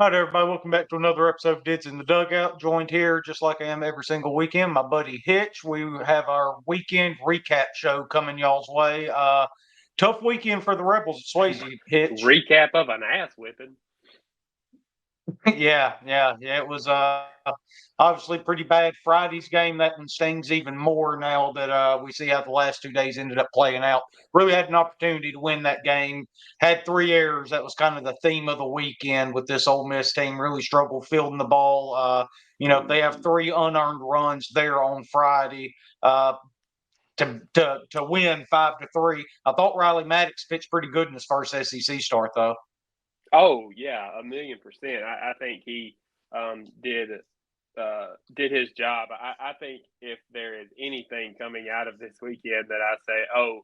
All right, everybody. Welcome back to another episode of Dids in the Dugout. Joined here, just like I am every single weekend, my buddy Hitch. We have our weekend recap show coming y'all's way. Tough weekend for the Rebels at Swayze, Hitch. Recap of an ass whipping. Yeah. It was obviously pretty bad. Friday's game, that one stings even more now that we see how the last 2 days ended up playing out. Really had an opportunity to win that game. Had 3 errors. That was kind of the theme of the weekend with this Ole Miss team. Really struggled fielding the ball. They have 3 unearned runs there on Friday. To win 5-3. I thought Riley Maddox pitched pretty good in his first SEC start, though. Oh yeah, 1,000,000%. I think he did his job. I think if there is anything coming out of this weekend that I say, oh,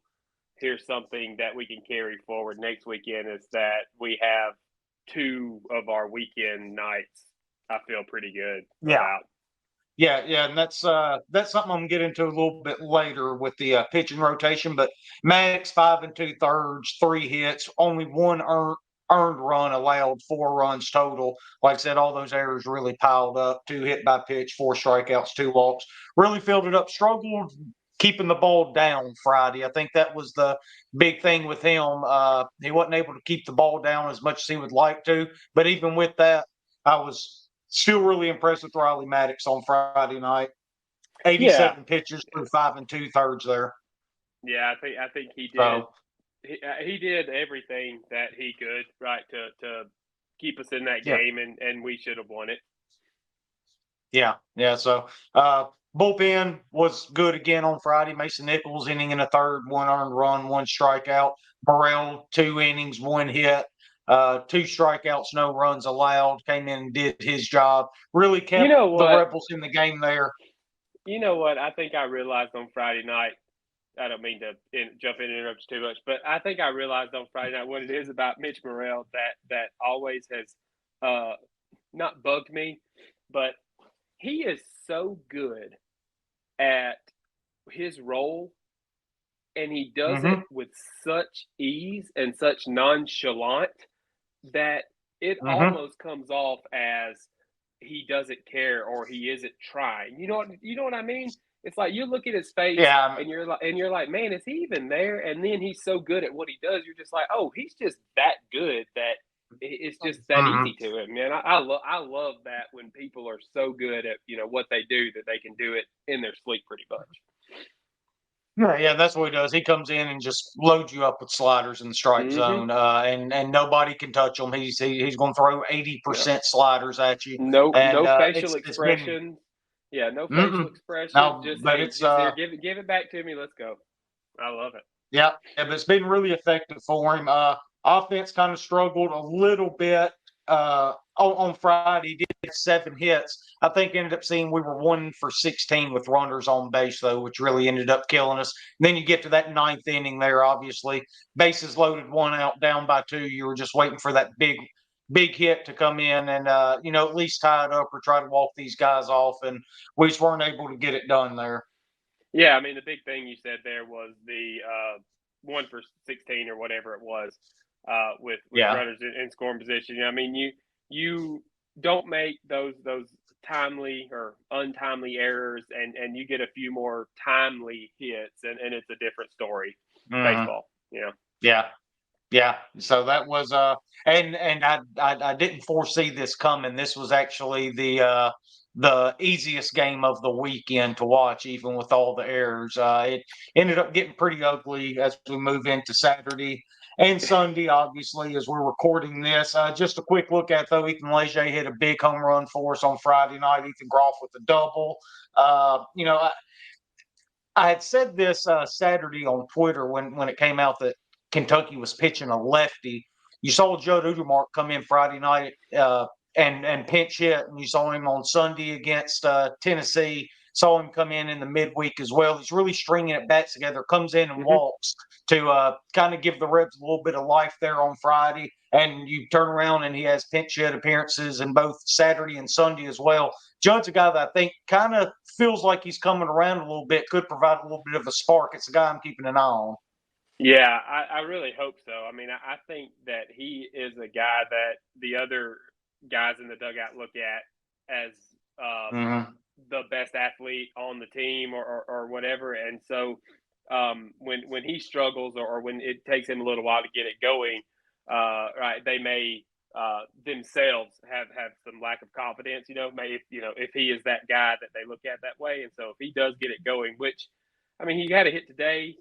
here's something that we can carry forward next weekend, is that we have 2 of our weekend nights. I feel pretty good about. Yeah, and that's something I'm gonna get into a little bit later with the pitching rotation. But Maddox 5 2/3, 3 hits, only 1 earned run allowed, 4 runs total. Like I said, all those errors really piled up. 2 hit by pitch, 4 strikeouts, 2 walks. Really filled it up. Struggled keeping the ball down Friday. I think that was the big thing with him. He wasn't able to keep the ball down as much as he would like to. But even with that, I was still really impressed with Riley Maddox on Friday night. 87 pitches through 5 2/3 there. Yeah, I think he did. He did everything that he could, right, to keep us in that game, and we should have won it. Yeah. So bullpen was good again on Friday. Mason Nichols inning in a third, 1 earned run, 1 strikeout. Burrell 2 innings, 1 hit. 2 strikeouts, no runs allowed. Came in and did his job. Really kept the Rebels in the game there. You know what? I think I realized on Friday night. I don't mean to jump in and interrupt too much, but I think I realized on Friday night what it is about Mitch Morrell that always has not bugged me, but he is so good at his role, and he does it with such ease and such nonchalant that it almost comes off as he doesn't care or he isn't trying. You know what I mean? It's like you look at his face and you're like, man, is he even there? And then he's so good at what he does, you're just like, oh, he's just that good that it's just that easy to him, man. I love that when people are so good at what they do that they can do it in their sleep pretty much. Yeah, that's what he does. He comes in and just loads you up with sliders in the strike zone, and nobody can touch him. He's going to throw 80% sliders at you. No facial expression. No facial expression. No, just here, give it back to me. Let's go. I love it. Yeah, but it's been really effective for him. Offense kind of struggled a little bit on Friday. He did 7 hits. I think ended up seeing we were 1 for 16 with runners on base, though, which really ended up killing us. And then you get to that 9th inning there, obviously. Bases loaded, 1 out, down by 2. You were just waiting for that big hit to come in and, at least tie it up or try to walk these guys off. And we just weren't able to get it done there. Yeah, I mean, the big thing you said there was the 1 for 16 or whatever it was with runners in scoring position. I mean, you don't make those timely or untimely errors, and you get a few more timely hits, and it's a different story. Baseball, Yeah. So that was and I didn't foresee this coming. This was actually the easiest game of the weekend to watch, even with all the errors. It ended up getting pretty ugly as we move into Saturday and Sunday, obviously, as we're recording this. Just a quick look at, though, Ethan Leger hit a big home run for us on Friday night. Ethan Groff with a double. I had said this Saturday on Twitter when it came out that Kentucky was pitching a lefty. You saw Judd Udermark come in Friday night and pinch hit, and you saw him on Sunday against Tennessee. Saw him come in the midweek as well. He's really stringing at bats together. Comes in and walks to kind of give the Rebs a little bit of life there on Friday. And you turn around and he has pinch hit appearances in both Saturday and Sunday as well. Judd's a guy that I think kind of feels like he's coming around a little bit. Could provide a little bit of a spark. It's a guy I'm keeping an eye on. Yeah, I really hope so. I mean, I think that he is a guy that the other guys in the dugout look at as the best athlete on the team or whatever. And so when he struggles or when it takes him a little while to get it going, right, they may themselves have some lack of confidence, if he is that guy that they look at that way. And so if he does get it going, which, I mean, he had a hit today.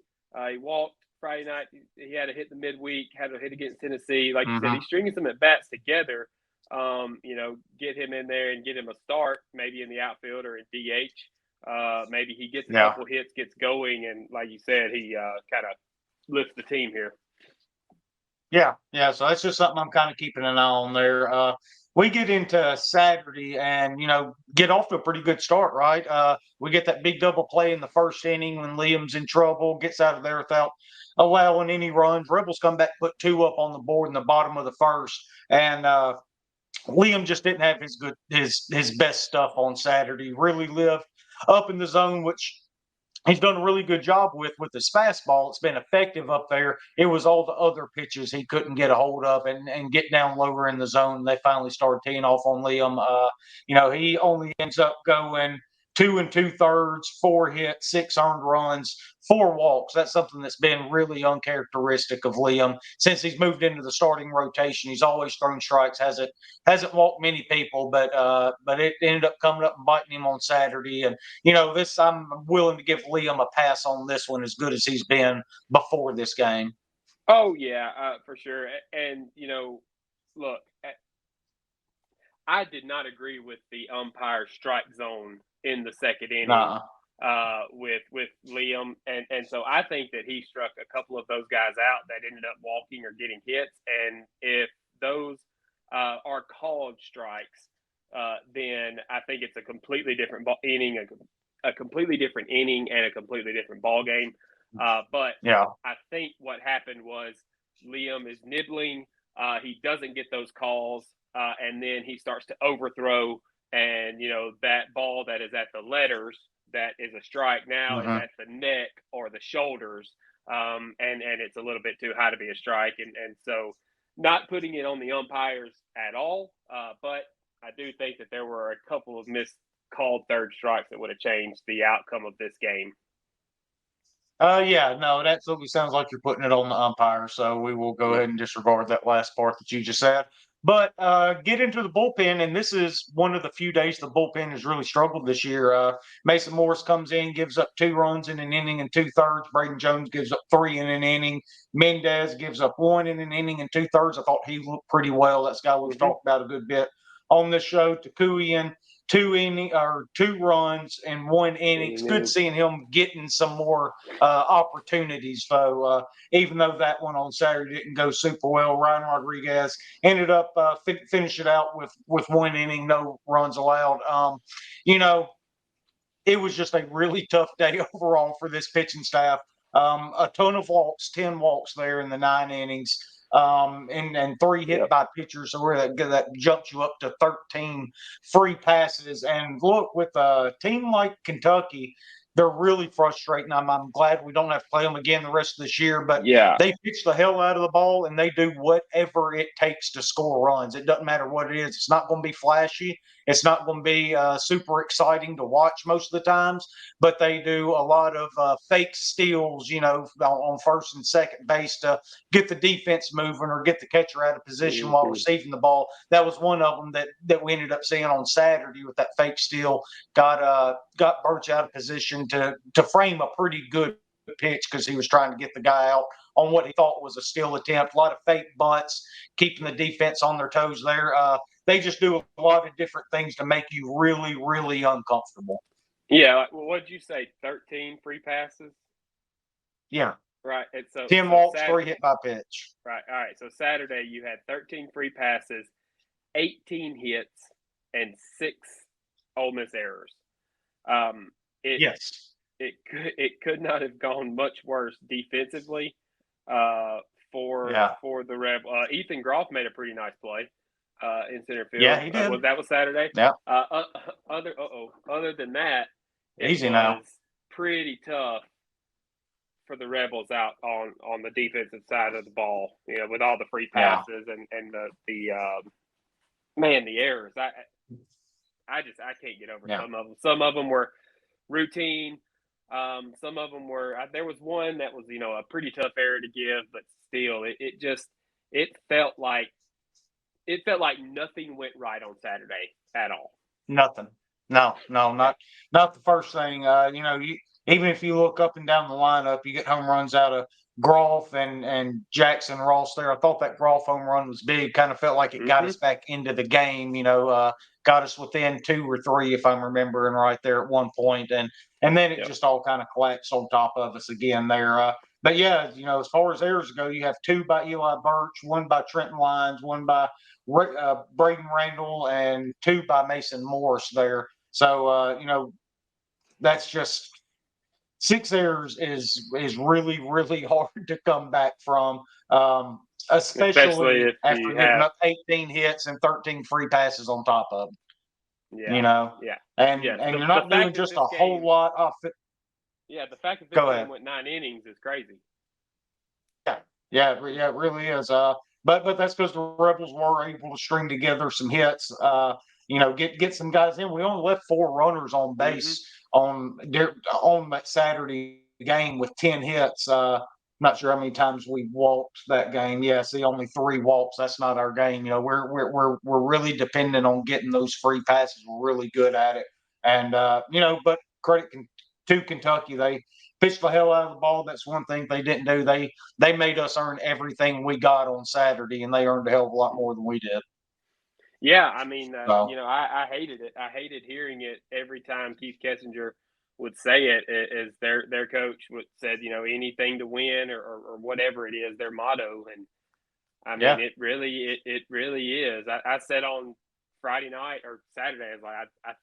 He walked Friday night. He had a hit the midweek, had a hit against Tennessee. Like you said, he's stringing some at-bats together. Get him in there and get him a start, maybe in the outfield or in DH. Maybe he gets a couple hits, gets going, and like you said, he kind of lifts the team here. Yeah. So that's just something I'm kind of keeping an eye on there. We get into Saturday and, get off to a pretty good start, right? We get that big double play in the first inning when Liam's in trouble, gets out of there without allowing any runs. Rebels come back, put 2 up on the board in the bottom of the first, and Liam just didn't have his best stuff on Saturday. Really lived up in the zone, which he's done a really good job with his fastball. It's been effective up there. It was all the other pitches he couldn't get a hold of and get down lower in the zone. They finally started teeing off on Liam. He only ends up going 2 2/3, 4 hits, 6 earned runs, 4 walks. That's something that's been really uncharacteristic of Liam since he's moved into the starting rotation. He's always thrown strikes, hasn't walked many people, but it ended up coming up and biting him on Saturday. And I'm willing to give Liam a pass on this one, as good as he's been before this game. Oh yeah, for sure. And look, I did not agree with the umpire strike zone in the second inning with Liam, and so I think that he struck a couple of those guys out that ended up walking or getting hits. And if those are called strikes, then I think it's a completely different inning, a completely different inning, and a completely different ball game. But I think what happened was Liam is nibbling. He doesn't get those calls, and then he starts to overthrow. And, that ball that is at the letters, that is a strike now, is at the neck or the shoulders. And it's a little bit too high to be a strike. And so not putting it on the umpires at all. But I do think that there were a couple of miscalled third strikes that would have changed the outcome of this game. It absolutely sounds like you're putting it on the umpire. So we will go ahead and disregard that last part that you just said. But get into the bullpen, and this is one of the few days the bullpen has really struggled this year. Mason Morris comes in, gives up 2 runs in an inning and 2/3. Braden Jones gives up 3 in an inning. Mendez gives up 1 in an inning and 2/3. I thought he looked pretty well. That's a guy we've talked about a good bit on this show. Takuian, 2 runs in 1 inning. It's good seeing him getting some more opportunities, though. Even though that one on Saturday didn't go super well, Ryan Rodriguez ended up finish it out with 1 inning, no runs allowed. It was just a really tough day overall for this pitching staff. A ton of walks, 10 walks there in the 9 innings. And 3 hit by pitchers, so that jumps you up to 13 free passes. And look, with a team like Kentucky, they're really frustrating. I'm glad we don't have to play them again the rest of this year, but they pitch the hell out of the ball and they do whatever it takes to score runs. It doesn't matter what it is. It's not going to be flashy. It's not going to be super exciting to watch most of the times, but they do a lot of fake steals, on first and second base to get the defense moving or get the catcher out of position while receiving the ball. That was one of them that we ended up seeing on Saturday with that fake steal. Got Birch out of position to frame a pretty good pitch because he was trying to get the guy out on what he thought was a steal attempt. A lot of fake bunts, keeping the defense on their toes there. They just do a lot of different things to make you really, really uncomfortable. Yeah. What did you say? 13 free passes? Yeah. Right. And so 10 walks, 3 hit by pitch. Right. All right. So Saturday you had 13 free passes, 18 hits, and 6 Ole Miss errors. It could not have gone much worse defensively for the Rebel. Ethan Groff made a pretty nice play in center field. Yeah, he did. That was Saturday. Yeah. Other than that, it was pretty tough for the Rebels out on the defensive side of the ball. With all the free passes and the Man, the errors. I can't get over some of them. Some of them were routine. Some of them were. There was one that was, a pretty tough error to give, but still, it felt like nothing went right on Saturday at all. Nothing. No, not the first thing. Even if you look up and down the lineup, you get home runs out of Groff and Jackson Ross there. I thought that Groff home run was big. Kind of felt like it got us back into the game. Got us within 2 or 3, if I'm remembering right there at one point, and then it just all kind of collapsed on top of us again there. But yeah, as far as errors go, you have 2 by Eli Birch, 1 by Trenton Lyons, 1 by Braden Randall, and 2 by Mason Morris there. So that's just 6 errors is really, really hard to come back from, especially after giving up 18 hits and 13 free passes on top of them. And you're not doing just a whole lot of it. Yeah, the fact that this game went 9 innings is crazy. Yeah, it really is. But that's because the Rebels were able to string together some hits. Get some guys in. We only left 4 runners on base on that Saturday game with 10 hits. Not sure how many times we walked that game. Yeah, see, only 3 walks. That's not our game. We're really dependent on getting those free passes. We're really good at it. And but credit to Kentucky, they pitched the hell out of the ball. That's one thing they didn't do. They made us earn everything we got on Saturday, and they earned a hell of a lot more than we did. Yeah, I mean, I hated it. I hated hearing it every time Keith Kessinger would say it. As their coach said, anything to win or whatever it is, their motto. And I mean, it really is. I said on Friday night or Saturday, I was like, I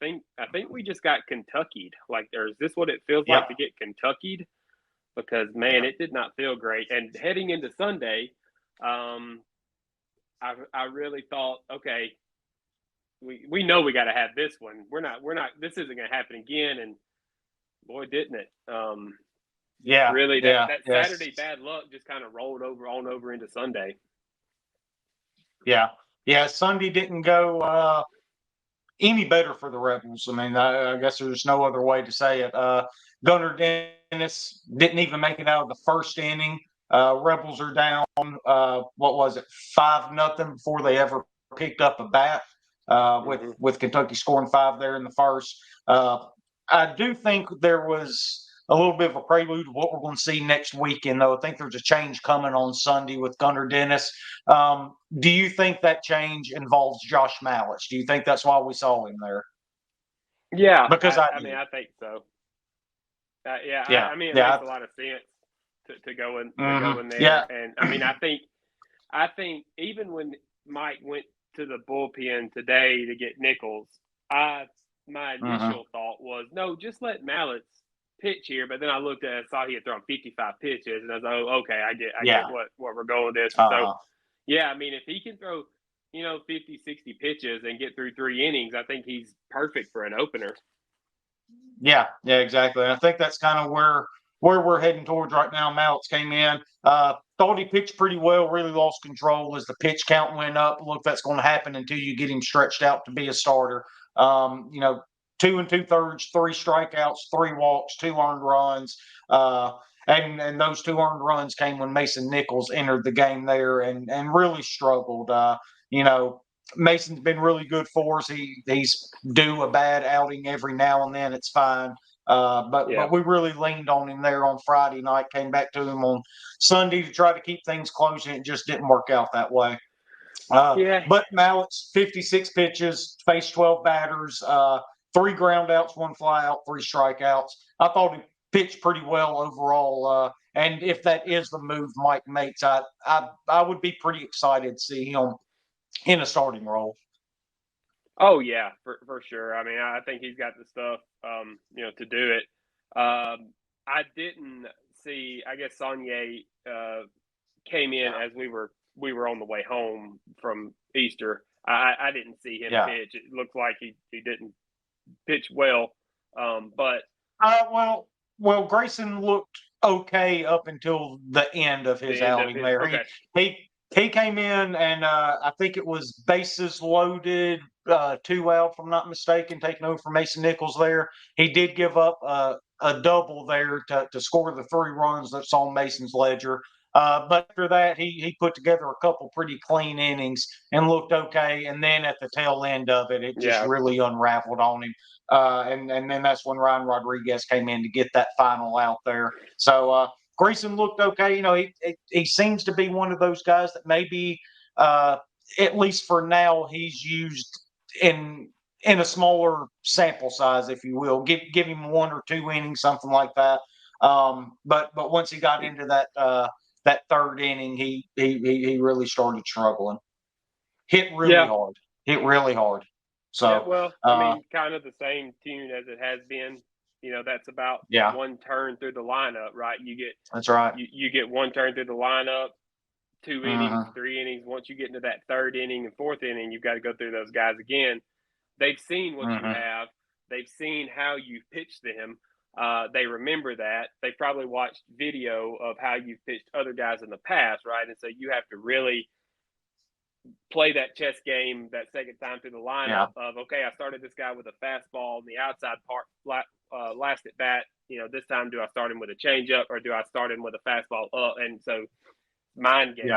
think we just got Kentuckied. Like, is this what it feels like to get Kentuckied? Because man, it did not feel great. And heading into Sunday, I really thought, okay, we know we got to have this one. We're not. This isn't going to happen again. And boy, didn't it? Really, that Saturday bad luck just kind of rolled over into Sunday. Yeah. Sunday didn't go any better for the Rebels. I mean, I guess there's no other way to say it. Gunnar Dennis didn't even make it out of the first inning. Rebels are down. What was it, 5-0 before they ever picked up a bat. With Kentucky scoring 5 there in the first. I do think there was a little bit of a prelude to what we're going to see next weekend, though. I think there's a change coming on Sunday with Gunnar Dennis. Do you think that change involves Josh Mallett? Do you think that's why we saw him there? Yeah, because I mean, I think so. I mean, it makes a lot of sense to go in there. Yeah. And I mean, I think even when Mike went to the bullpen today to get Nichols, my initial thought was, no, just let Mallett pitch here. But then I looked at it, saw he had thrown 55 pitches, and I was like, oh, okay, I get what we're going with this. So, yeah, I mean, if he can throw, 50, 60 pitches and get through 3 innings, I think he's perfect for an opener. Yeah, exactly. And I think that's kind of where we're heading towards right now. Mallett's came in. Thought he pitched pretty well, really lost control as the pitch count went up. Look, that's going to happen until you get him stretched out to be a starter. 2 2/3, 3 strikeouts, 3 walks, 2 earned runs. And those 2 earned runs came when Mason Nichols entered the game there and really struggled. Mason's been really good for us. He's due a bad outing every now and then. It's fine. But we really leaned on him there on Friday night, came back to him on Sunday to try to keep things close, and it just didn't work out that way. But Mallett's 56 pitches, faced 12 batters, 3 ground outs, 1 fly out, 3 strikeouts. I thought he pitched pretty well overall. And if that is the move Mike makes, I would be pretty excited to see him in a starting role. Oh yeah, for sure. I mean, I think he's got the stuff, to do it. I didn't see. I guess Saunier came in as we were on the way home from Easter. I didn't see him pitch. It looked like he didn't pitch well. Grayson looked okay up until the end of his outing there. Okay. He came in and I think it was bases loaded, 2 out, if I'm not mistaken, taking over from Mason Nichols there. He did give up a double there to score the 3 runs that's on Mason's ledger. But after that, he put together a couple pretty clean innings and looked okay. And then at the tail end of it, it just really unraveled on him. And then that's when Ryan Rodriguez came in to get that final out there. So Grayson looked okay. You know, he seems to be one of those guys that maybe, at least for now, he's used in a smaller sample size, if you will. Give him 1 or 2 innings, something like that. But once he got into that 3rd inning, he really started struggling. Hit really hard. So I mean, kind of the same tune as it has been. You know, that's about 1 turn through the lineup, right? That's right. You get 1 turn through the lineup, 2 innings, 3 innings. Once you get into that 3rd inning and 4th inning, you've got to go through those guys again. They've seen what you have. They've seen how you pitched them. They remember that. They probably watched video of how you've pitched other guys in the past, right? And so you have to really play that chess game that second time through the lineup of, okay, I started this guy with a fastball on the outside part last at bat. You know, this time do I start him with a changeup or do I start him with a fastball up? And so mind games.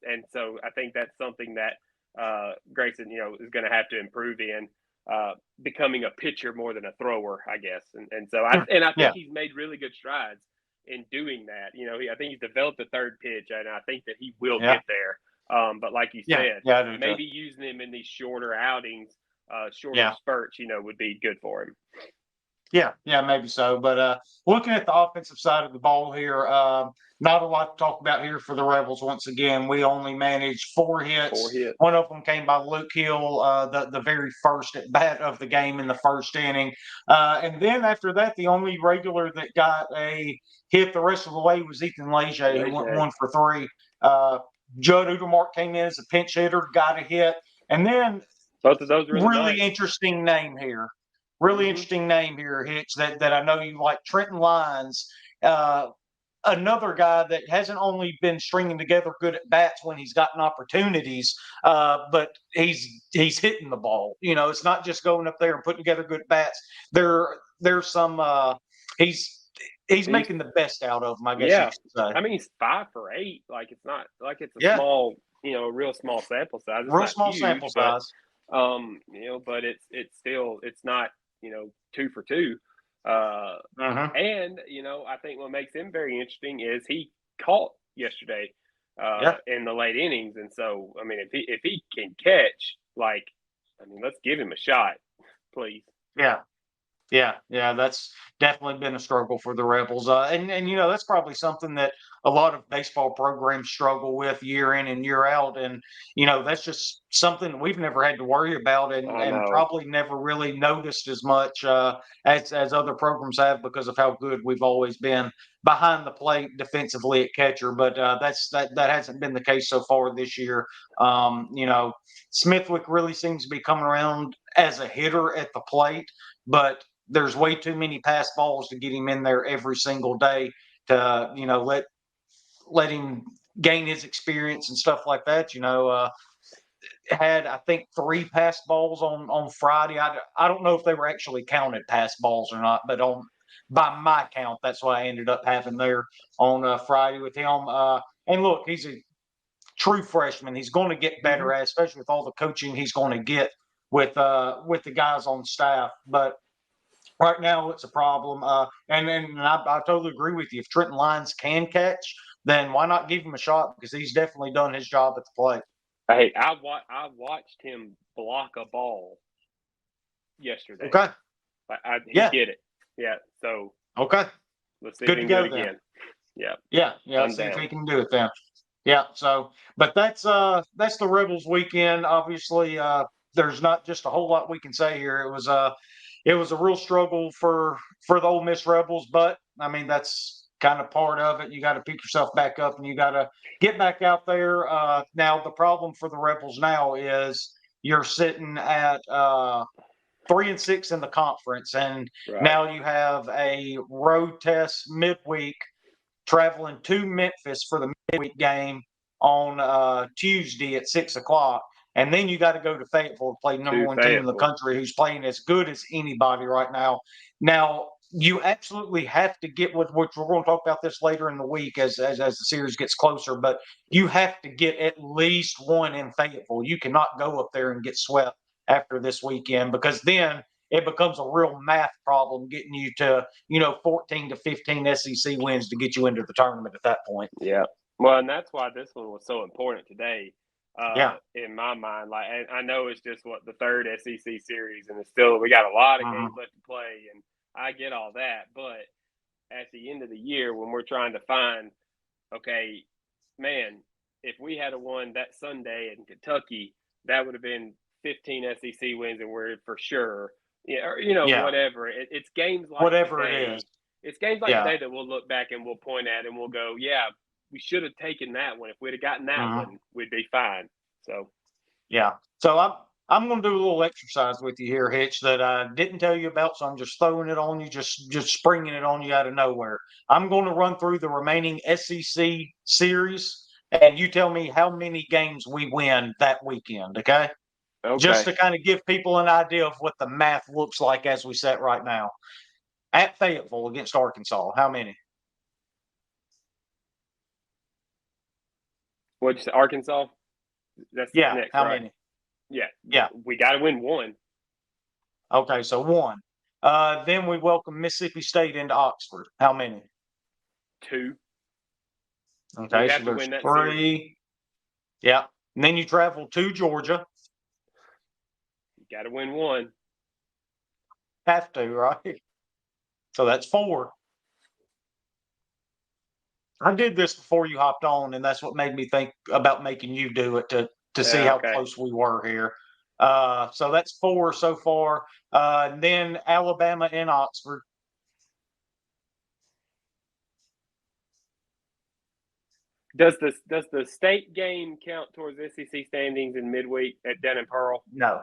And so I think that's something that Grayson, you know, is going to have to improve in, becoming a pitcher more than a thrower, I guess. And so I think he's made really good strides in doing that. You know, I think he's developed a 3rd pitch, and I think that he will get there. But like you said, maybe using him in these shorter outings, shorter spurts, you know, would be good for him. Yeah, maybe so. But looking at the offensive side of the ball here, not a lot to talk about here for the Rebels. Once again, we only managed 4 hits. One of them came by Luke Hill, the very first at bat of the game in the 1st inning. And then after that, the only regular that got a hit the rest of the way was Ethan Leger, who went 1 for 3. Judd Udermark came in as a pinch hitter, got a hit. And then both of those really interesting name here. Interesting name here, Hitch, that I know you like. Trenton Lyons, another guy that hasn't only been stringing together good at bats when he's gotten opportunities, but he's hitting the ball. You know, it's not just going up there and putting together good bats. There's some he's making the best out of them, I guess you could say. I mean, he's 5 for 8. Like, it's not like it's a small, you know, real small sample size. It's real small sample size. You know, but it's still, it's not, you know, 2 for 2. And, you know, I think what makes him very interesting is he caught yesterday in the late innings. And so, I mean, if he can catch, like, I mean, let's give him a shot, please. Yeah, that's definitely been a struggle for the Rebels. And you know, that's probably something that a lot of baseball programs struggle with year in and year out. And, you know, that's just something we've never had to worry about and probably never really noticed as much as other programs have because of how good we've always been behind the plate defensively at catcher. But that hasn't been the case so far this year. You know, Smithwick really seems to be coming around as a hitter at the plate, but there's way too many pass balls to get him in there every single day to, you know, let him gain his experience and stuff like that. You know, had, I think, 3 pass balls on Friday. I don't know if they were actually counted pass balls or not, but by my count, that's what I ended up having there on Friday with him. And look, he's a true freshman. He's going to get better at, especially with all the coaching he's going to get with the guys on staff. But right now, it's a problem. And I totally agree with you. If Trenton Lyons can catch, then why not give him a shot? Because he's definitely done his job at the plate. Hey, I watched him block a ball yesterday. Okay. He did it. Yeah. So okay. Let's see if he can do it again. Yeah. Let's see if he can do it then. Yeah. So, but that's the Rebels weekend. Obviously, there's not just a whole lot we can say here. It was a real struggle for the Ole Miss Rebels, but I mean that's kind of part of it. You got to pick yourself back up and you got to get back out there. Now the problem for the Rebels now is you're sitting at 3-6 in the conference, and now you have a road test midweek, traveling to Memphis for the midweek game, on Tuesday at 6 o'clock. And then you got to go to Fayetteville to play number one team in the country who's playing as good as anybody right now. Now, you absolutely have to get with which we're going to talk about this later in the week as the series gets closer, but you have to get at least one in Fayetteville. You cannot go up there and get swept after this weekend, because then it becomes a real math problem getting you to, 14 to 15 SEC wins to get you into the tournament at that point. Yeah. Well, and that's why this one was so important today. In my mind, like, I know it's just the third SEC series, and it's still, we got a lot of games left to play, and I get all that. But at the end of the year, when we're trying to find, okay, man, if we had won that Sunday in Kentucky, that would have been 15 SEC wins, and we're for sure, whatever. It's games like whatever today, it is. It's games like today that we'll look back and we'll point at and we'll go, yeah, we should have taken that one. If we'd have gotten that one, we'd be fine. So, yeah. So I'm going to do a little exercise with you here, Hitch, that I didn't tell you about. So I'm just throwing it on you, just springing it on you out of nowhere. I'm going to run through the remaining SEC series, and you tell me how many games we win that weekend. Okay. Just to kind of give people an idea of what the math looks like as we sit right now. At Fayetteville against Arkansas, how many? What'd you say, Arkansas? That's next, how right? many? Yeah. We got to win one. Okay, so one. Then we welcome Mississippi State into Oxford. How many? Two. Okay, so there's three. Yeah. And then you travel to Georgia. You got to win one. Have to, right? So that's four. I did this before you hopped on, and that's what made me think about making you do it to see how close we were here. So that's four so far. Then Alabama and Oxford. Does the state game count towards SEC standings in midweek down in Pearl? No.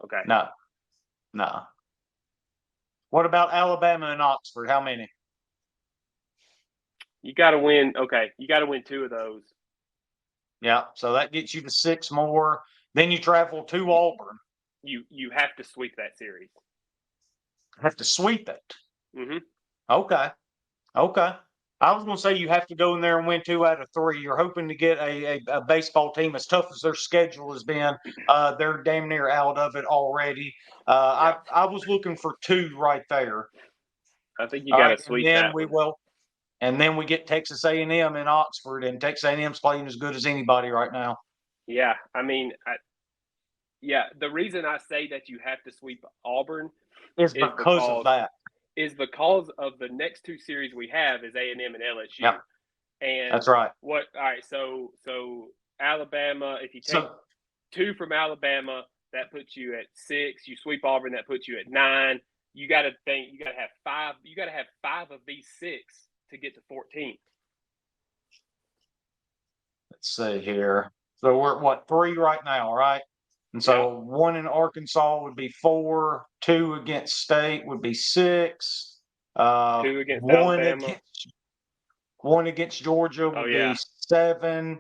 Okay. No. What about Alabama and Oxford? How many? You got to win. Okay, you got to win two of those. Yeah, so that gets you to six more. Then you travel to Auburn. You have to sweep that series. Have to sweep it. Mm-hmm. Okay. I was going to say you have to go in there and win 2 out of 3. You're hoping to get a baseball team, as tough as their schedule has been. They're damn near out of it already. I was looking for 2 right there. I think you got to sweep that one. And then we get Texas A&M in Oxford, and Texas A&M's playing as good as anybody right now. Yeah, I mean, the reason I say that you have to sweep Auburn is because of that. Is because of the next 2 series we have is A&M and LSU. Yep. And that's right. All right, so Alabama, if you take 2 from Alabama, that puts you at 6. You sweep Auburn, that puts you at 9. You got to have 5. You got to have 5 of these 6 to get to 14. Let's see here. So we're at 3 right now, right? And so 1 in Arkansas would be 4. 2 against State would be 6. 2 against Alabama. 1 against Georgia would be 7.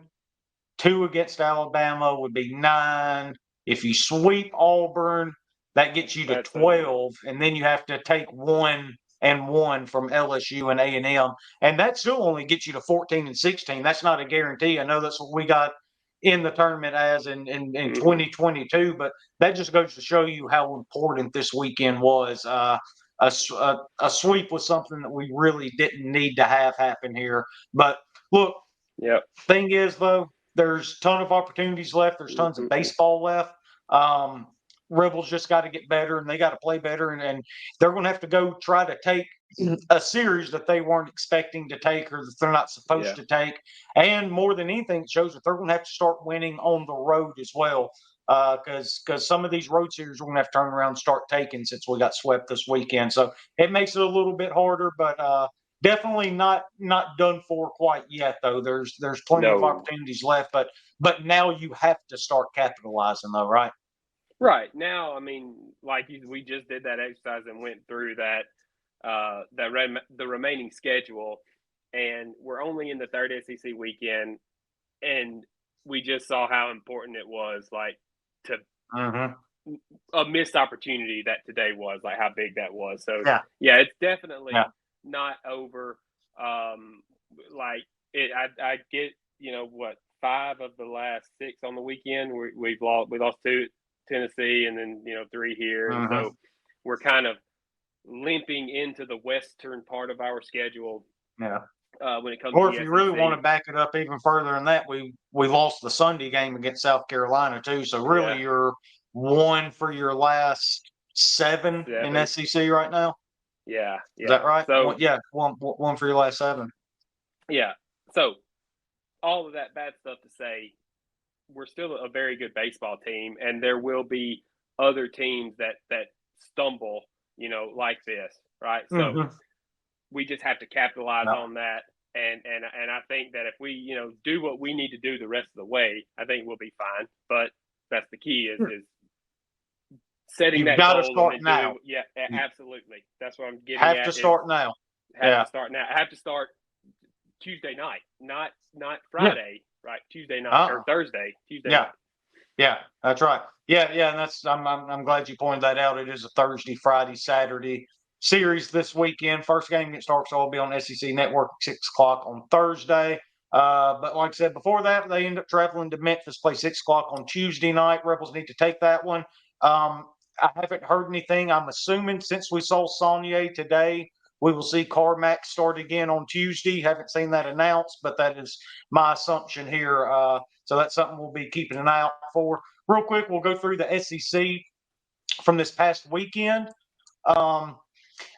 2 against Alabama would be 9. If you sweep Auburn, that gets you to 12, and then you have to take 1 and 1 from LSU and A&M, and that still only gets you to 14 and 16. That's not a guarantee. I know that's what we got in the tournament as in 2022, but that just goes to show you how important this weekend was. A sweep was something that we really didn't need to have happen here. But look, thing is, though, there's a ton of opportunities left. There's tons of baseball left. Rebels just got to get better, and they got to play better, and they're going to have to go try to take a series that they weren't expecting to take or that they're not supposed to take. And more than anything, it shows that they're going to have to start winning on the road as well, because some of these road series we're going to have to turn around and start taking since we got swept this weekend. So it makes it a little bit harder, but definitely not done for quite yet, though. There's plenty of opportunities left, but now you have to start capitalizing, though, right? Right. Now, I mean, we just did that exercise and went through the remaining schedule, and we're only in the third SEC weekend, and we just saw how important it was, like, to Mm-hmm. a missed opportunity that today was, like how big that was. So Yeah. it's definitely Yeah. not over. Like I get, 5 of the last 6 on the weekend. We lost 2 Tennessee, and then 3 here, and so we're kind of limping into the western part of our schedule. Yeah. When it comes Or to if the you really SEC. want to back it up even further than that, we lost the Sunday game against South Carolina too. So really, you're 1 for your last 7 in SEC right now. Yeah. Is that right? So one for your last 7. Yeah. So all of that bad stuff to say, we're still a very good baseball team, and there will be other teams that stumble, like this, right? So we just have to capitalize on that, and I think that if we do what we need to do the rest of the way, I think we'll be fine. But that's the key is setting You've that got to goal start and now. Yeah, absolutely. That's what I'm getting at. Have to start now. To start now. I have to start Tuesday night, not Friday, right? Tuesday night or Thursday, Tuesday night. Yeah, that's right. Yeah, and that's I'm glad you pointed that out. It is a Thursday, Friday, Saturday series this weekend. First game against Arkansas will be on SEC Network at 6:00 on Thursday. But like I said before that, they end up traveling to Memphis, play 6:00 on Tuesday night. Rebels need to take that one. I haven't heard anything. I'm assuming since we saw Saunier today, we will see Carmack start again on Tuesday. Haven't seen that announced, but that is my assumption here. So that's something we'll be keeping an eye out for. Real quick, we'll go through the SEC from this past weekend.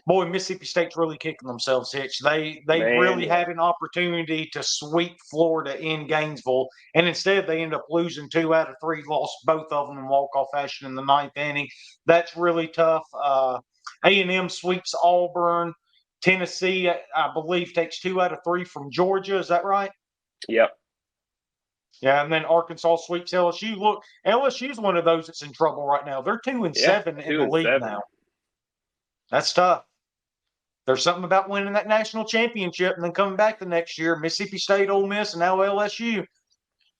Boy, Mississippi State's really kicking themselves hitch. They really had an opportunity to sweep Florida in Gainesville, and instead they end up losing 2 out of 3, lost both of them in walk-off fashion in the 9th inning. That's really tough. A&M sweeps Auburn. Tennessee, I Bleav, takes 2 out of 3 from Georgia. Is that right? Yep. Yeah, and then Arkansas sweeps LSU. Look, LSU is one of those that's in trouble right now. They're 2-7 in the league now. That's tough. There's something about winning that national championship and then coming back the next year. Mississippi State, Ole Miss, and now LSU.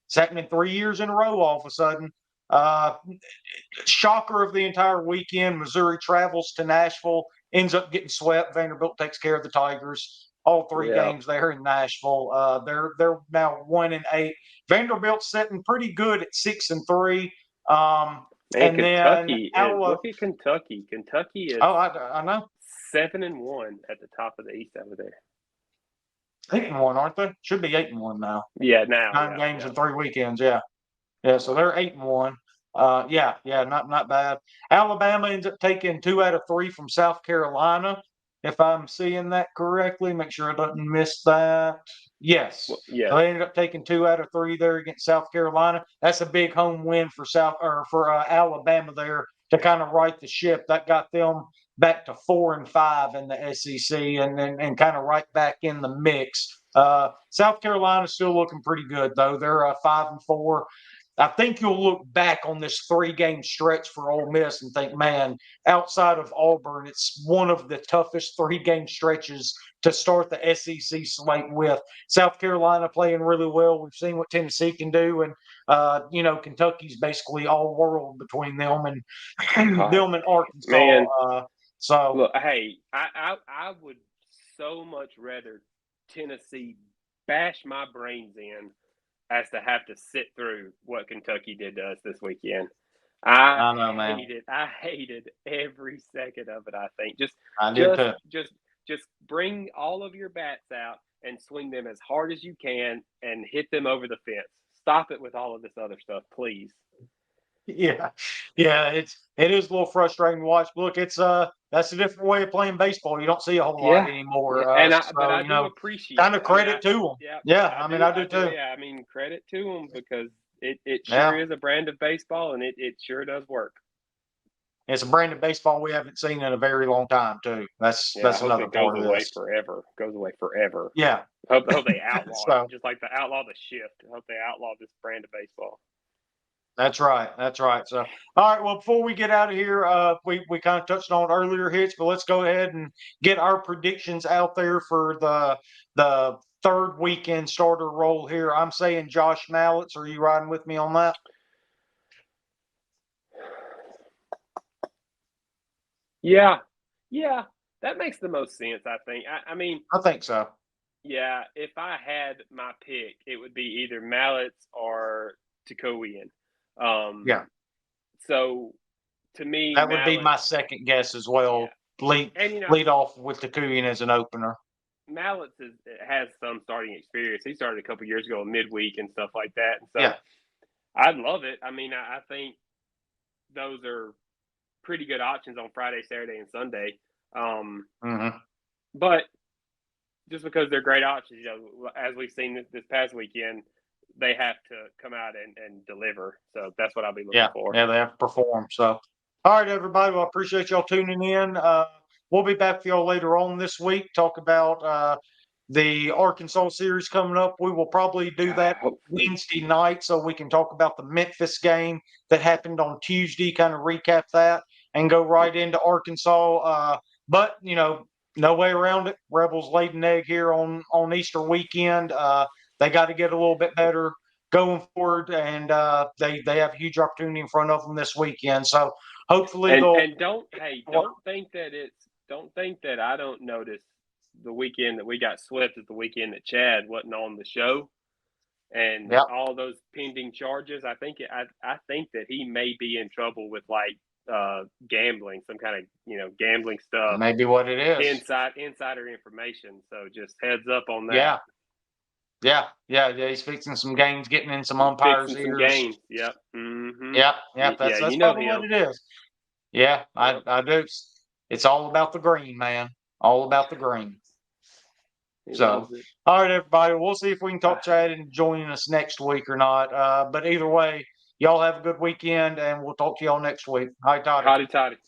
It's happening 3 years in a row all of a sudden. Shocker of the entire weekend, Missouri travels to Nashville, ends up getting swept. Vanderbilt takes care of the Tigers. All 3 games there in Nashville. They're now 1-8. Vanderbilt's sitting pretty good at 6-3. And Kentucky look at Kentucky. Kentucky is I know. 7-1 at the top of the East over there. 8-1, aren't they? Should be 8-1 now. Yeah, now 9 games in 3 weekends. Yeah. So they're 8-1. Not bad. Alabama ends up taking 2 out of 3 from South Carolina. If I'm seeing that correctly, make sure I don't miss that. Yes. So they ended up taking 2 out of 3 there against South Carolina. That's a big home win for Alabama there to kind of right the ship. That got them back to 4-5 in the SEC and kind of right back in the mix. South Carolina's still looking pretty good though. They're 5-4. I think you'll look back on this 3-game stretch for Ole Miss and think, man, outside of Auburn, it's one of the toughest 3-game stretches to start the SEC slate with. South Carolina playing really well. We've seen what Tennessee can do, and Kentucky's basically all world between them and Arkansas. Man, so look, hey, I would so much rather Tennessee bash my brains in as to have to sit through what Kentucky did to us this weekend. I know, man. I hated every second of it. I think just bring all of your bats out and swing them as hard as you can and hit them over the fence. Stop it with all of this other stuff, please. Yeah, it is a little frustrating to watch. Look, it's that's a different way of playing baseball. You don't see a whole lot anymore. But I do appreciate kind of credit to them. I do too. Yeah, I mean credit to them because it sure is a brand of baseball and it sure does work. It's a brand of baseball we haven't seen in a very long time too. That's another part of this. Goes away forever. Yeah. Hope they outlaw it, just like the outlaw the shift. Hope they outlaw this brand of baseball. That's right. So, all right. Well, before we get out of here, we kind of touched on earlier hits, but let's go ahead and get our predictions out there for the third weekend starter role here. I'm saying Josh Mallets. Are you riding with me on that? Yeah, that makes the most sense. I think. I mean, I think so. Yeah, if I had my pick, it would be either Mallets or Takowian. Yeah. So to me, that would be Mallets, my second guess as well. Yeah. Lead off with Takuyan as an opener. Mallets has some starting experience. He started a couple years ago in midweek and stuff like that. And so Yeah. I'd love it. I mean, I think those are pretty good options on Friday, Saturday, and Sunday. But just because they're great options, as we've seen this past weekend, they have to come out and deliver. So that's what I'll be looking for. Yeah, they have to perform. So, all right, everybody. Well, I appreciate y'all tuning in. We'll be back for y'all later on this week. Talk about the Arkansas series coming up. We will probably do that Wednesday night so we can talk about the Memphis game that happened on Tuesday, kind of recap that and go right into Arkansas. But, no way around it. Rebels laid an egg here on Easter weekend. They got to get a little bit better going forward, and they have a huge opportunity in front of them this weekend. So hopefully don't think that I don't notice the weekend that we got swept is the weekend that Chad wasn't on the show, and all those pending charges. I think that he may be in trouble with gambling, some kind of gambling stuff. Maybe what it is. Insider information. So just heads up on that. Yeah. He's fixing some games, getting in some umpires' ears. Some games. Yep. Mm-hmm. Yep. That's probably what it is. Yeah, I do. It's all about the green, man. All about the green. So, all right, everybody. We'll see if we can talk Chad into joining us next week or not. But either way, y'all have a good weekend, and we'll talk to y'all next week. Hi, Toddy. Toddy.